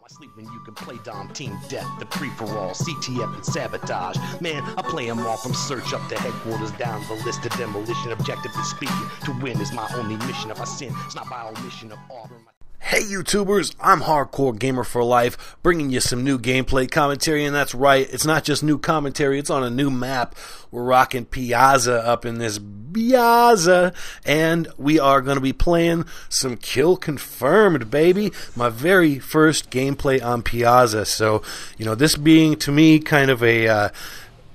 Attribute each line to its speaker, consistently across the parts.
Speaker 1: I sleep when you can play Dom Team Death, the free-for-all, CTF and Sabotage. Man, I play them all from search up to headquarters, down the list of demolition. Objectively speaking, to win is my only mission. If I sin, it's not by omission of honor.
Speaker 2: Hey YouTubers, I'm Hardcore Gamer for Life, bringing you some new gameplay commentary, and that's right, it's not just new commentary, it's on a new map. We're rocking Piazza up in this Piazza, and we are going to be playing some Kill Confirmed, baby. My very first gameplay on Piazza, so, this being, to me, kind of a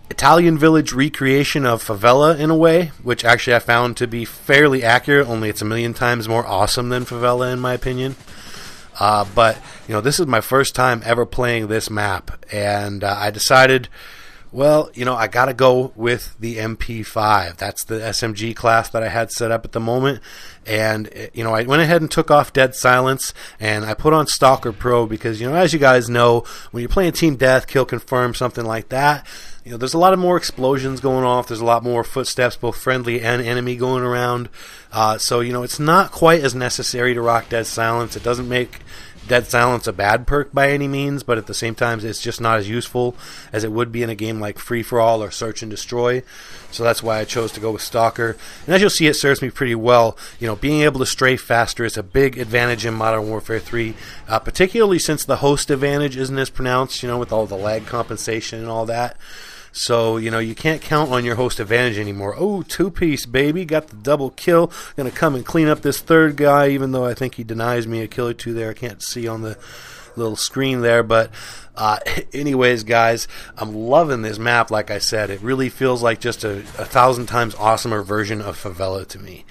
Speaker 2: Italian village recreation of favela in a way, which actually I found to be fairly accurate, only it's a million times more awesome than favela in my opinion. But this is my first time ever playing this map, and I decided, well, I gotta go with the MP5. That's the SMG class that I had set up at the moment, and I went ahead and took off Dead Silence, and I put on Stalker Pro because, as you guys know, when you're playing Team Death, Kill Confirm, something like that, there's a lot of more explosions going off. There's a lot more footsteps, both friendly and enemy, going around. So, it's not quite as necessary to rock Dead Silence. It doesn't make Dead Silence a bad perk by any means, but at the same time, it's just not as useful as it would be in a game like Free For All or Search and Destroy. So that's why I chose to go with Stalker. And as you'll see, it serves me pretty well. Being able to strafe faster is a big advantage in Modern Warfare 3, particularly since the host advantage isn't as pronounced, with all the lag compensation and all that. So, you can't count on your host advantage anymore. Oh, two-piece, baby. Got the double kill. Going to come and clean up this third guy, even though I think he denies me a kill or two there. I can't see on the little screen there. But anyways, guys, I'm loving this map, like I said. It really feels like just a 1,000 times awesomer version of Favela to me.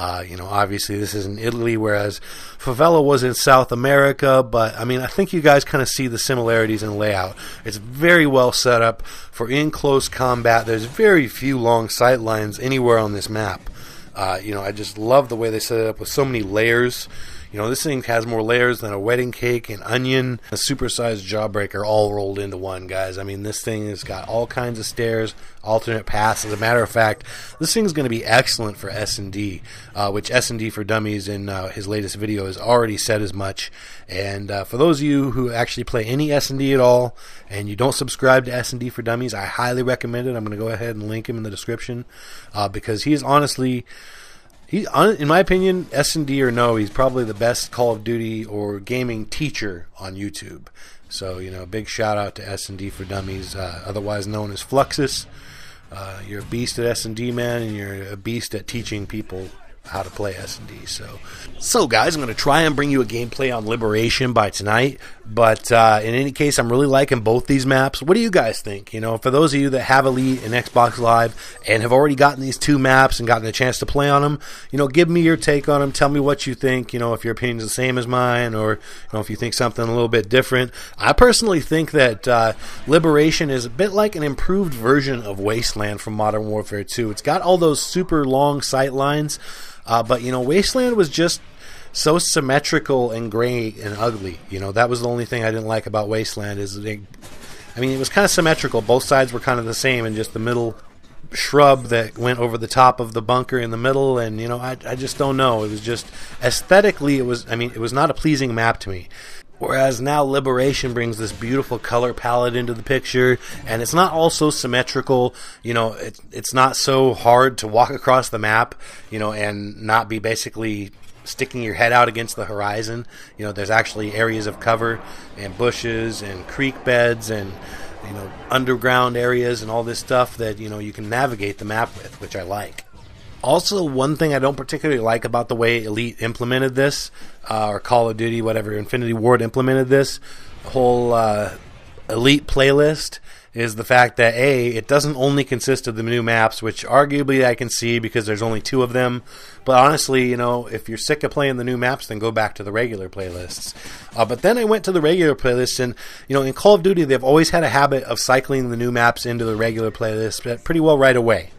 Speaker 2: Obviously this is in Italy, whereas Favela was in South America, but, I think you guys kind of see the similarities in layout. It's very well set up for in-close combat. There's very few long sight lines anywhere on this map. I just love the way they set it up with so many layers. This thing has more layers than a wedding cake, an onion, a supersized jawbreaker all rolled into one, guys. This thing has got all kinds of stairs, alternate paths. As a matter of fact, this thing's going to be excellent for S&D, which S&D for Dummies in his latest video has already said as much. And for those of you who actually play any S&D at all, and you don't subscribe to S&D for Dummies, I highly recommend it. I'm going to go ahead and link him in the description, because he is honestly... in my opinion, S&D or no, he's probably the best Call of Duty or gaming teacher on YouTube. So, big shout out to S&D for Dummies, otherwise known as Fluxus. You're a beast at S&D, man, and you're a beast at teaching people how to play S&D. So guys, I'm going to try and bring you a gameplay on Liberation by tonight, but in any case, I'm really liking both these maps. What do you guys think? For those of you that have Elite and Xbox Live and have already gotten these two maps and gotten a chance to play on them, give me your take on them. Tell me what you think, if your opinion is the same as mine, or if you think something a little bit different. I personally think that Liberation is a bit like an improved version of Wasteland from Modern Warfare 2. It's got all those super long sight lines, but Wasteland was just so symmetrical and gray and ugly. That was the only thing I didn't like about Wasteland. It was kind of symmetrical. Both sides were kind of the same, and just the middle shrub that went over the top of the bunker in the middle. And I just don't know. It was just aesthetically, it was not a pleasing map to me. Whereas now Liberation brings this beautiful color palette into the picture, and it's not all so symmetrical. It's not so hard to walk across the map, and not be basically sticking your head out against the horizon. There's actually areas of cover and bushes and creek beds and underground areas and all this stuff that you can navigate the map with, which I like. Also, one thing I don't particularly like about the way Elite implemented this, or Call of Duty, whatever, Infinity Ward implemented this, the whole Elite playlist, is the fact that, A, it doesn't only consist of the new maps, which arguably I can see because there's only 2 of them. But honestly, if you're sick of playing the new maps, then go back to the regular playlists. But then I went to the regular playlists, and, in Call of Duty, they've always had a habit of cycling the new maps into the regular playlist pretty well right away.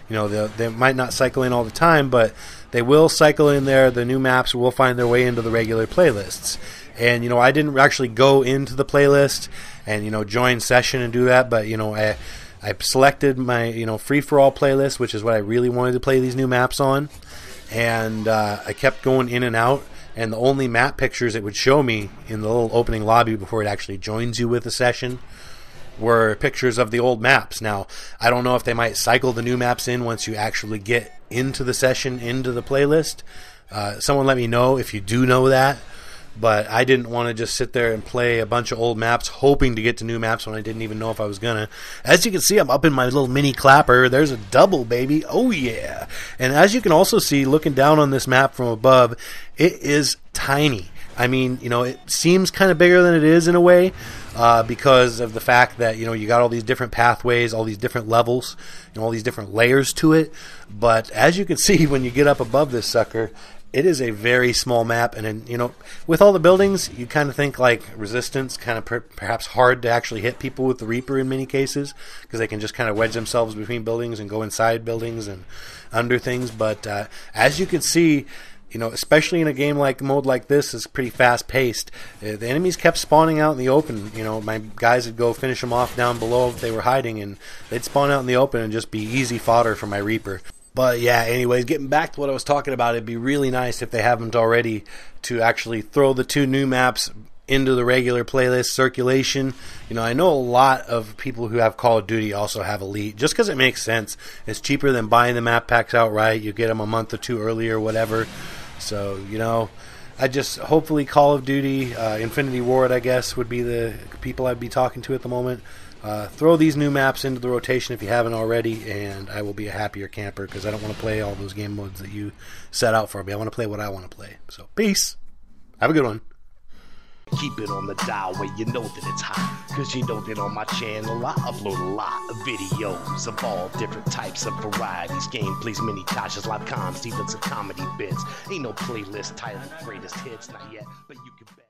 Speaker 2: They might not cycle in all the time, but they will cycle in there. The new maps will find their way into the regular playlists. And, I didn't actually go into the playlist and, join session and do that, but, I selected my, free-for-all playlist, which is what I really wanted to play these new maps on. And I kept going in and out and the only map pictures it would show me in the little opening lobby before it actually joins you with the session were pictures of the old maps. Now, I don't know if they might cycle the new maps in once you actually get into the session, into the playlist. Someone let me know if you do know that. But I didn't want to just sit there and play a bunch of old maps hoping to get to new maps when I didn't even know if I was going to. As you can see, I'm up in my little mini clapper. There's a double, baby. Oh, yeah. And as you can also see, looking down on this map from above, it is tiny. I mean, you know, it seems kind of bigger than it is in a way because of the fact that, you know, you got all these different pathways, all these different levels, you know, all these different layers to it. But as you can see, when you get up above this sucker, it is a very small map, and then, you know, with all the buildings, you kind of think like Resistance, kind of perhaps hard to actually hit people with the Reaper in many cases, because they can just kind of wedge themselves between buildings and go inside buildings and under things. But as you can see, you know, especially in a game like mode like this, is pretty fast paced. The enemies kept spawning out in the open. You know, my guys would go finish them off down below if they were hiding, and they'd spawn out in the open and just be easy fodder for my Reaper. But yeah, anyways, getting back to what I was talking about, it'd be really nice if they haven't already to actually throw the 2 new maps into the regular playlist circulation. You know, I know a lot of people who have Call of Duty also have Elite, just because it makes sense. It's cheaper than buying the map packs outright. You get them a month or 2 early or whatever. So, you know, I just, hopefully Call of Duty, Infinity Ward, I guess, would be the people I'd be talking to at the moment. Throw these new maps into the rotation if you haven't already, and I will be a happier camper, because I don't want to play all those game modes that you set out for me. I want to play what I want to play. So, peace. Have a good one.
Speaker 1: Keep it on the dial where you know that it's hot, cause you know that on my channel I upload a lot of videos of all different types of varieties, gameplays, mini tashes, live comms, even some comedy bits. Ain't no playlist titled greatest hits, not yet, but you can bet.